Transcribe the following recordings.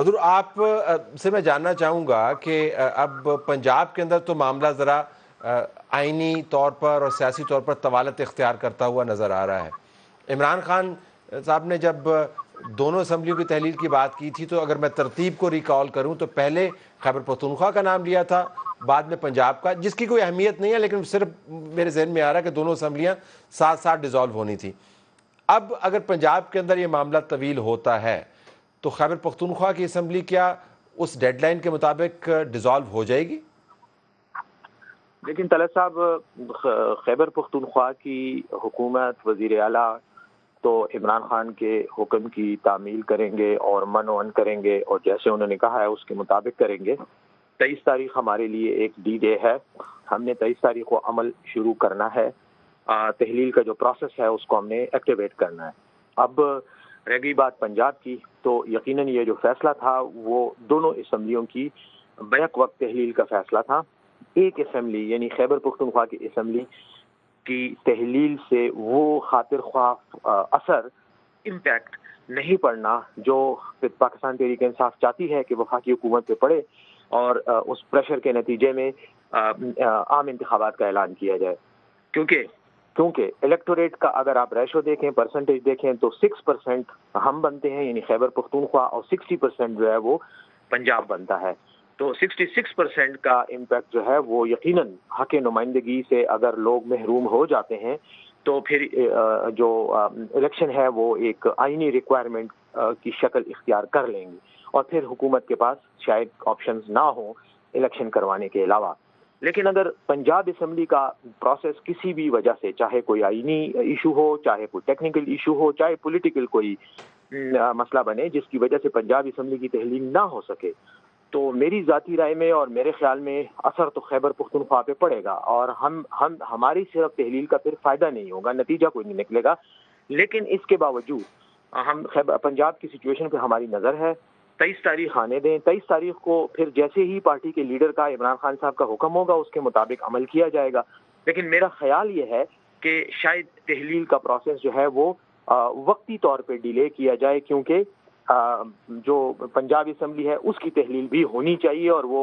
حضور آپ سے میں جاننا چاہوں گا کہ اب پنجاب کے اندر تو معاملہ ذرا آئینی طور پر اور سیاسی طور پر طوالت اختیار کرتا ہوا نظر آ رہا ہے. عمران خان صاحب نے جب دونوں اسمبلیوں کی تحلیل کی بات کی تھی تو اگر میں ترتیب کو ریکال کروں تو پہلے خیبر پختونخوا کا نام لیا تھا، بعد میں پنجاب کا، جس کی کوئی اہمیت نہیں ہے لیکن صرف میرے ذہن میں آ رہا ہے کہ دونوں اسمبلیاں ساتھ ساتھ ڈیزالو ہونی تھی. اب اگر پنجاب کے اندر یہ معاملہ طویل ہوتا ہے تو خیبر پختونخوا کی اسمبلی کیا اس ڈیڈ لائن کے مطابق ڈیزالو ہو جائے گی؟ لیکن طلعت صاحب، خیبر پختونخوا کی حکومت، وزیر اعلیٰ تو عمران خان کے حکم کی تعمیل کریں گے اور من کریں گے، اور جیسے انہوں نے کہا ہے اس کے مطابق کریں گے. 23 تاریخ ہمارے لیے ایک ڈی ڈے ہے. ہم نے 23 تاریخ کو عمل شروع کرنا ہے. تحلیل کا جو پروسیس ہے اس کو ہم نے ایکٹیویٹ کرنا ہے. اب رہ گئی بات پنجاب کی، تو یقیناً یہ جو فیصلہ تھا وہ دونوں اسمبلیوں کی بیک وقت تحلیل کا فیصلہ تھا. ایک اسمبلی یعنی خیبر پختونخوا کی اسمبلی کی تحلیل سے وہ خاطر خواہ اثر، امپیکٹ نہیں پڑنا جو پاکستان تحریک انصاف چاہتی ہے کہ وفاقی حکومت پہ پڑے، اور اس پریشر کے نتیجے میں عام انتخابات کا اعلان کیا جائے. کیونکہ الیکٹوریٹ کا اگر آپ ریشو دیکھیں، پرسنٹیج دیکھیں، تو 6% ہم بنتے ہیں یعنی خیبر پختونخوا، اور 60% جو ہے وہ پنجاب بنتا ہے. تو 66% کا امپیکٹ جو ہے وہ یقیناً حق نمائندگی سے اگر لوگ محروم ہو جاتے ہیں تو پھر جو الیکشن ہے وہ ایک آئینی ریکوائرمنٹ کی شکل اختیار کر لیں گی، اور پھر حکومت کے پاس شاید آپشنز نہ ہوں الیکشن کروانے کے علاوہ. لیکن اگر پنجاب اسمبلی کا پروسیس کسی بھی وجہ سے، چاہے کوئی آئینی ایشو ہو، چاہے کوئی ٹیکنیکل ایشو ہو، چاہے پولیٹیکل کوئی مسئلہ بنے جس کی وجہ سے پنجاب اسمبلی کی تحلیل نہ ہو سکے، تو میری ذاتی رائے میں اور میرے خیال میں اثر تو خیبر پختونخوا پہ پڑے گا، اور ہماری صرف تحلیل کا پھر فائدہ نہیں ہوگا، نتیجہ کوئی نہیں نکلے گا. لیکن اس کے باوجود ہم پنجاب کی سچویشن پہ ہماری نظر ہے. 23 تاریخ آنے دیں. 23 تاریخ کو پھر جیسے ہی پارٹی کے لیڈر کا، عمران خان صاحب کا حکم ہوگا اس کے مطابق عمل کیا جائے گا. لیکن میرا خیال یہ ہے کہ شاید تحلیل کا پروسیس جو ہے وہ وقتی طور پہ ڈیلے کیا جائے، کیونکہ جو پنجاب اسمبلی ہے اس کی تحلیل بھی ہونی چاہیے، اور وہ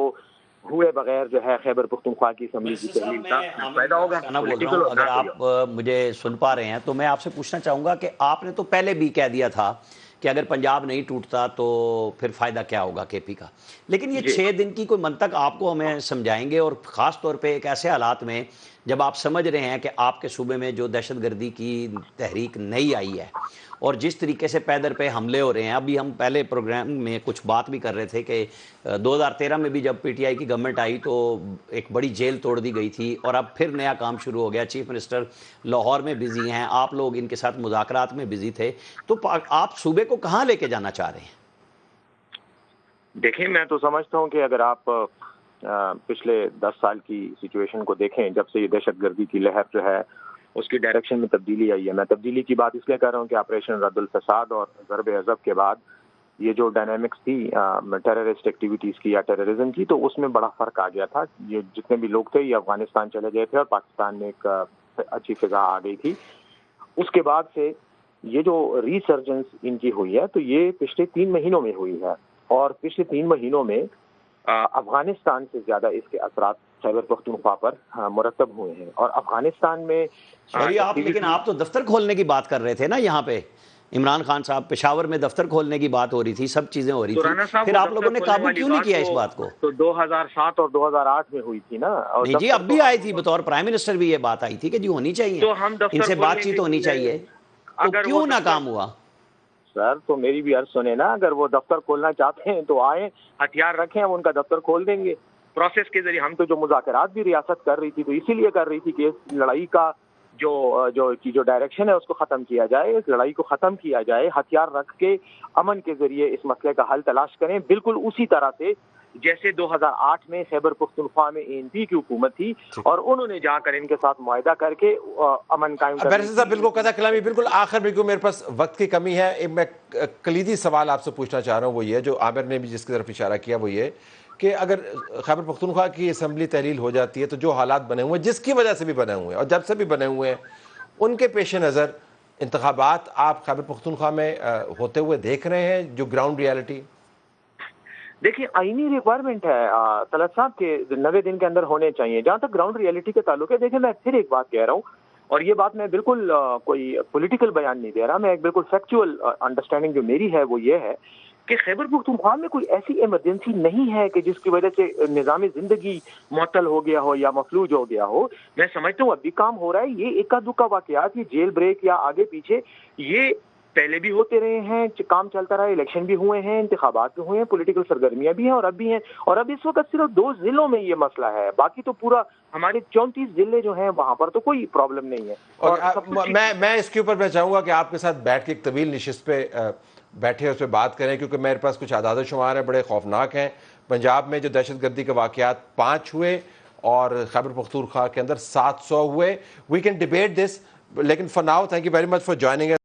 ہوئے بغیر جو ہے خیبر پختونخوا کی اسمبلی کی تحلیل کا فائدہ ہوگا. بول رہا ہوں اگر آپ مجھے سن پا رہے ہیں تو میں آپ سے پوچھنا چاہوں گا کہ آپ نے تو پہلے بھی کہہ دیا تھا کہ اگر پنجاب نہیں ٹوٹتا تو پھر فائدہ کیا ہوگا کے پی کا، لیکن یہ 6 دن کی کوئی منطق آپ کو ہمیں سمجھائیں گے، اور خاص طور پہ ایک ایسے حالات میں جب آپ سمجھ رہے ہیں کہ آپ کے صوبے میں جو دہشت گردی کی تحریک نئی آئی ہے اور جس طریقے سے پیدر پہ حملے ہو رہے ہیں. ابھی ہم پہلے پروگرام میں کچھ بات بھی کر رہے تھے کہ 2013 میں بھی جب پی ٹی آئی کی گورنمنٹ آئی تو ایک بڑی جیل توڑ دی گئی تھی، اور اب پھر نیا کام شروع ہو گیا. چیف منسٹر لاہور میں بزی ہیں، آپ لوگ ان کے ساتھ مذاکرات میں بزی تھے، تو آپ صوبے کو کہاں لے کے جانا چاہ رہے ہیں؟ دیکھیں، میں تو سمجھتا ہوں کہ اگر آپ پچھلے 10 سال کی سچویشن کو دیکھیں، جب سے یہ دہشت گردی کی لہر جو ہے اس کی ڈائریکشن میں تبدیلی آئی ہے. میں تبدیلی کی بات اس لیے کر رہا ہوں کہ آپریشن رد الفساد اور ضرب عضب کے بعد یہ جو ڈائنامکس تھی ٹیررسٹ ایکٹیویٹیز کی یا ٹیررزم کی، تو اس میں بڑا فرق آ گیا تھا. یہ جتنے بھی لوگ تھے یہ افغانستان چلے گئے تھے اور پاکستان میں ایک اچھی فضا آ گئی تھی. اس کے بعد سے یہ جو ریسرجنس ان کی ہوئی ہے تو یہ پچھلے 3 مہینوں میں ہوئی ہے، اور پچھلے 3 مہینوں میں افغانستان سے زیادہ اس کے اثرات خیبر پختونخوا پر مرتب ہوئے ہیں. اور افغانستان میں لیکن آپ تو دفتر کھولنے کی بات کر رہے تھے نا یہاں پہ، عمران خان صاحب پشاور میں دفتر کھولنے کی بات ہو رہی تھی، سب چیزیں ہو رہی تھی، پھر آپ لوگوں نے قابو کیوں نہیں کیا اس بات کو؟ تو 2007 اور 2008 میں ہوئی تھی نا. نہیں جی، اب بھی آئی تھی، بطور پرائم منسٹر بھی یہ بات آئی تھی کہ جی ہونی چاہیے، ان سے بات چیت ہونی چاہیے، تو کیوں ناکام ہوا؟ سر تو میری بھی عرض سنیں نا، اگر وہ دفتر کھولنا چاہتے ہیں تو آئیں، ہتھیار رکھیں، ہم ان کا دفتر کھول دیں گے. پروسیس کے ذریعے ہم تو جو مذاکرات بھی ریاست کر رہی تھی تو اسی لیے کر رہی تھی کہ اس لڑائی کا جو ڈائریکشن ہے اس کو ختم کیا جائے، اس لڑائی کو ختم کیا جائے، ہتھیار رکھ کے امن کے ذریعے اس مسئلے کا حل تلاش کریں، بالکل اسی طرح سے جیسے 2008 میں خیبر پختونخوا میں اے این پی کی حکومت تھی اور انہوں نے جا کر ان کے ساتھ معاہدہ کر کے امن قائم کر بیرسٹر صاحب بالکل قطع کلامی، بالکل آخر میں میرے پاس وقت کی کمی ہے، میں کلیدی سوال آپ سے پوچھنا چاہ رہا ہوں، وہ یہ جو عامر نے بھی جس کی طرف اشارہ کیا وہ یہ کہ اگر خیبر پختونخوا کی اسمبلی تحلیل ہو جاتی ہے تو جو حالات بنے ہوئے ہیں، جس کی وجہ سے بھی بنے ہوئے ہیں اور جب سے بھی بنے ہوئے ہیں، ان کے پیش نظر انتخابات آپ خیبر پختونخوا میں ہوتے ہوئے دیکھ رہے ہیں جو گراؤنڈ ریالٹی؟ دیکھیے آئینی ریکوائرمنٹ ہے طلعت صاحب کے 90 دن کے اندر ہونے چاہیے. جہاں تک گراؤنڈ ریئلٹی کا تعلق ہے، دیکھیں میں پھر ایک بات کہہ رہا ہوں، اور یہ بات میں بالکل کوئی پولیٹیکل بیان نہیں دے رہا، میں ایک بالکل فیکچوئل انڈرسٹینڈنگ جو میری ہے وہ یہ ہے کہ خیبر پختونخوا میں کوئی ایسی ایمرجنسی نہیں ہے کہ جس کی وجہ سے نظام زندگی معطل ہو گیا ہو یا مفلوج ہو گیا ہو. میں سمجھتا ہوں اب بھی کام ہو رہا ہے. یہ اکا دکا واقعات، یہ جیل بریک یا آگے پیچھے، یہ پہلے بھی ہوتے رہے ہیں، کام چلتا رہا ہے. الیکشن بھی ہوئے ہیں، انتخابات بھی ہوئے ہیں، پولیٹیکل سرگرمیاں بھی ہیں اور اب بھی ہیں. اور اب اس وقت صرف 2 ضلعوں میں یہ مسئلہ ہے، باقی تو پورا ہمارے 34 ضلع جو ہیں وہاں پر تو کوئی پرابلم نہیں ہے. اور میں اس کے اوپر میں چاہوں گا کہ آپ کے ساتھ بیٹھ کے ایک طویل نشست پہ بیٹھے اس پہ بات کریں، کیونکہ میرے پاس کچھ اعداد و شمار ہیں بڑے خوفناک ہیں. پنجاب میں جو دہشت گردی کے واقعات 5 ہوئے اور خیبر پختونخوا کے اندر 700 ہوئے. وی کین ڈیبیٹ دس، لیکن for now thank you very much for joining.